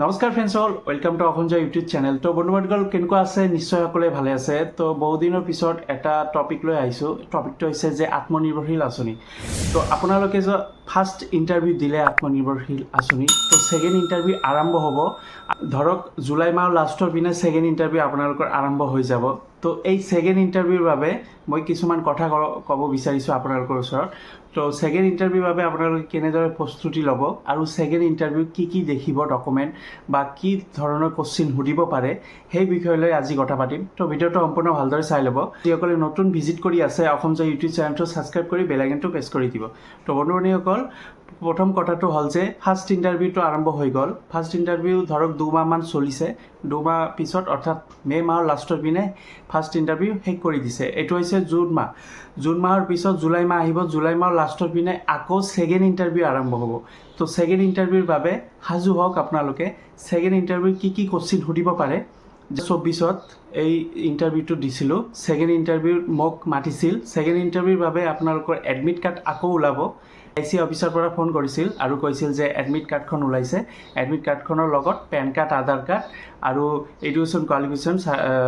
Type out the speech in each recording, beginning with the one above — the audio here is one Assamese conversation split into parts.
নমস্কাৰ ফ্ৰেণ্ডছ অল ৱেলকাম টু অসঞ্জয় ইউটিউব চেনেল। তো বন্ধুবান্ধৱীসকল কেনেকুৱা আছে? নিশ্চয় সকলোৱে ভালে আছে। তো বহুদিনৰ পিছত এটা টপিক লৈ আহিছোঁ। টপিকটো হৈছে যে আত্মনিৰ্ভৰশীল আঁচনি। তো আপোনালোকে যে ফাৰ্ষ্ট ইণ্টাৰভিউ দিলে আত্মনিৰ্ভৰশীল আঁচনি, তো ছেকেণ্ড ইণ্টাৰভিউ আৰম্ভ হ'ব ধৰক জুলাই মাহৰ লাষ্টৰ পিনে ছেকেণ্ড ইণ্টাৰভিউ আপোনালোকৰ আৰম্ভ হৈ যাব। তো এই ছেকেণ্ড ইণ্টাৰভিউৰ বাবে মই কিছুমান কথা ক'ব বিচাৰিছোঁ আপোনালোকৰ ওচৰত। তো ছেকেণ্ড ইণ্টাৰভিউৰ বাবে আপোনালোকে কেনেদৰে প্ৰস্তুতি ল'ব আৰু ছেকেণ্ড ইণ্টাৰভিউ কি দেখিব ডকুমেণ্ট বা কি ধৰণৰ কোশ্চিন সুধিব পাৰে সেই বিষয়লৈ আজি কথা পাতিম। তো ভিডিঅ'টো সম্পূৰ্ণ ভালদৰে চাই ল'ব। যিসকলে নতুন ভিজিট কৰি আছে অসঞ্জয় ইউটিউব চেনেলটো ছাবস্ক্ৰাইব কৰি বেল আইকনটো প্ৰেছ কৰি দিব। তো বন্ধু-বান্ধৱীসকল প্ৰথম কথাটো হ'ল যে ফাৰ্ষ্ট ইণ্টাৰভিউটো আৰম্ভ হৈ গ'ল। ফাৰ্ষ্ট ইণ্টাৰভিউ ধৰক দুমাহমান চলিছে। দুমাহ পিছত অৰ্থাৎ মে' মাহৰ লাষ্টৰ পিনে ফাৰ্ষ্ট ইণ্টাৰভিউ শেষ কৰি দিছে। এইটো হৈছে জুন মাহ। জুন মাহৰ পিছত জুলাই মাহ আহিব। জুলাই মাহৰ লাষ্টৰ পিনে আকৌ ছেকেণ্ড ইণ্টাৰভিউ আৰম্ভ হ'ব। তো ছেকেণ্ড ইণ্টাৰভিউৰ বাবে সাজু হওক আপোনালোকে। ছেকেণ্ড ইণ্টাৰভিউ কি কোশ্চিন সুধিব পাৰে। 24ত এই ইণ্টাৰভিউটো দিছিলোঁ। ছেকেণ্ড ইণ্টাৰভিউ মোক মাতিছিল। ছেকেণ্ড ইণ্টাৰভিউৰ বাবে আপোনালোকৰ এডমিট কাৰ্ড আকৌ ওলাব। IC অফিচৰ পৰা ফোন কৰিছিল আৰু কৈছিল যে এডমিট কাৰ্ডখন ওলাইছে। এডমিট কাৰ্ডখনৰ লগত পেন কাৰ্ড, আধাৰ কাৰ্ড আৰু এডুকেশ্যন কোৱালিফিকেশ্যন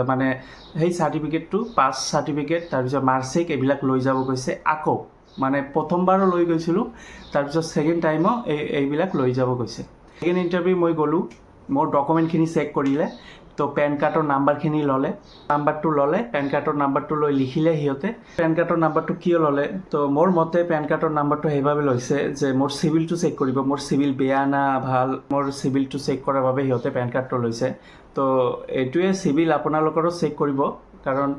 মানে সেই চাৰ্টিফিকেটটো, পাছ চাৰ্টিফিকেট, তাৰপিছত মাৰ্কশ্বিট এইবিলাক লৈ যাব কৈছে। আকৌ মানে প্ৰথমবাৰো লৈ গৈছিলোঁ, তাৰপিছত ছেকেণ্ড টাইমো এইবিলাক লৈ যাব কৈছে। ছেকেণ্ড ইণ্টাৰভিউ মই গ'লোঁ। মোৰ ডকুমেণ্টখিনি চেক কৰিলে। তো পেন কাৰ্ডৰ নাম্বাৰখিনি ল'লে। পেন কাৰ্ডৰ নাম্বাৰটো লৈ লিখিলে সিহঁতে। পেন কাৰ্ডৰ নাম্বাৰটো কিয় ল'লে? তো মোৰ মতে পেন কাৰ্ডৰ নাম্বাৰটো সেইবাবে লৈছে যে মোৰ চিভিলটো চেক কৰিব, মোৰ চিভিল বেয়া না ভাল, মোৰ চিভিলটো চেক কৰাৰ বাবে সিহঁতে পেন কাৰ্ডটো লৈছে। তো এইটোৱে চিভিল আপোনালোকৰো চেক কৰিব, কাৰণ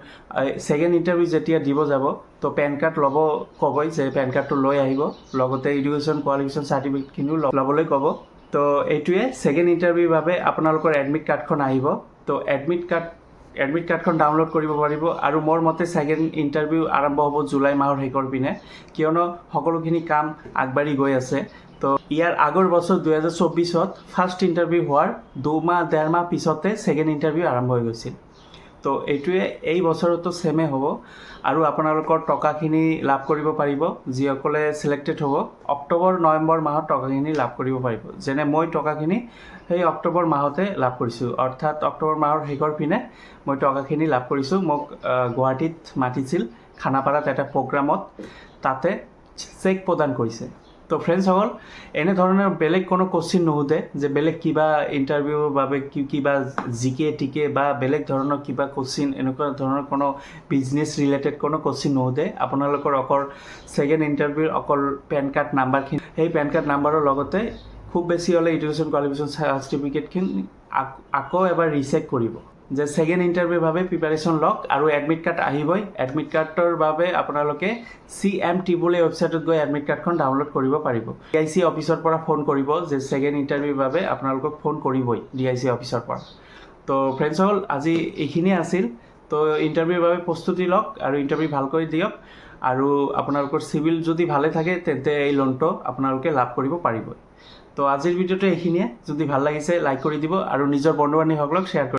ছেকেণ্ড ইণ্টাৰভিউ যেতিয়া দিব যাব তো পেন কাৰ্ড ল'ব ক'বই যে পেন কাৰ্ডটো লৈ আহিব, লগতে এডুকেশ্যন কোৱালিফিকেশ্যন চাৰ্টিফিকেটখিনিও ল'বলৈ ক'ব। তো এইটোৱে ছেকেণ্ড ইণ্টাৰভিউৰ বাবে আপোনালোকৰ এডমিট কাৰ্ডখন আহিব। তো এডমিট কাৰ্ডখন ডাউনলোড কৰিব পাৰিব। আৰু মোৰ মতে ছেকেণ্ড ইণ্টাৰভিউ আৰম্ভ হ'ব জুলাই মাহৰ শেষৰ পিনে, কিয়নো সকলোখিনি কাম আগবাঢ়ি গৈ আছে। তো ইয়াৰ আগৰ বছৰ 2024ত ফাৰ্ষ্ট ইণ্টাৰভিউ হোৱাৰ 2-1.5 মাহ পিছতে ছেকেণ্ড ইণ্টাৰভিউ আৰম্ভ হৈ গৈছিল। তো এইটোৱে এই বছৰতো ছেমে হ'ব। আৰু আপোনালোকৰ টকাখিনি লাভ কৰিব পাৰিব। যিসকলে ছিলেক্টেড হ'ব অক্টোবৰ-নৱেম্বৰ মাহত টকাখিনি লাভ কৰিব পাৰিব। যেনে মই টকাখিনি সেই অক্টোবৰ মাহতে লাভ কৰিছোঁ, অৰ্থাৎ অক্টোবৰ মাহৰ শেষৰ পিনে মই টকাখিনি লাভ কৰিছোঁ। মোক গুৱাহাটীত মাতিছিল খানাপাৰাত এটা প্ৰগ্ৰামত, তাতে চেক প্ৰদান কৰিছে। তো ফ্ৰেণ্ডছসকল এনেধৰণৰ বেলেগ কোনো কোশ্চিন নুসুধে যে বেলেগ কিবা ইণ্টাৰভিউৰ বাবে কিবা জিকে বা বেলেগ ধৰণৰ কিবা কোশ্চিন, এনেকুৱা ধৰণৰ কোনো বিজনেছ ৰিলেটেড কোনো কোশ্চিন নুসুধে। আপোনালোকৰ অকল ছেকেণ্ড ইণ্টাৰভিউৰ অকল পেন কাৰ্ড নাম্বাৰখিনি, সেই পেন কাৰ্ড নাম্বাৰৰ লগতে খুব বেছি হ'লে এডুকেশ্যন কোৱালিফিকেশ্যন চাৰ্টিফিকেটখিনি আকৌ এবাৰ ৰিচেক কৰিব যে ছেকেণ্ড ইণ্টাৰভিউৰ বাবে প্ৰিপাৰেশ্যন লওক। আৰু এডমিট কাৰ্ড আহিবই। এডমিট কাৰ্ডৰ বাবে আপোনালোকে CMT বুলি ৱেবছাইটত গৈ এডমিট কাৰ্ডখন ডাউনলোড কৰিব পাৰিব। DIC অফিচৰ পৰা ফোন কৰিব যে ছেকেণ্ড ইণ্টাৰভিউৰ বাবে আপোনালোকক ফোন কৰিবই DIC অফিচৰ পৰা। তো ফ্ৰেণ্ডছসকল আজি এইখিনিয়ে আছিল। তো ইণ্টাৰভিউৰ বাবে প্ৰস্তুতি লওক আৰু ইণ্টাৰভিউ ভালকৈ দিয়ক। আৰু আপোনালোকৰ চিভিল যদি ভালে থাকে তেন্তে এই লোনটো আপোনালোকে লাভ কৰিব পাৰিব। তো আজিৰ ভিডিঅ'টো এইখিনিয়ে। যদি ভাল লাগিছে লাইক কৰি দিব আৰু নিজৰ বন্ধু বান্ধৱীসকলক শ্বেয়াৰ কৰিব।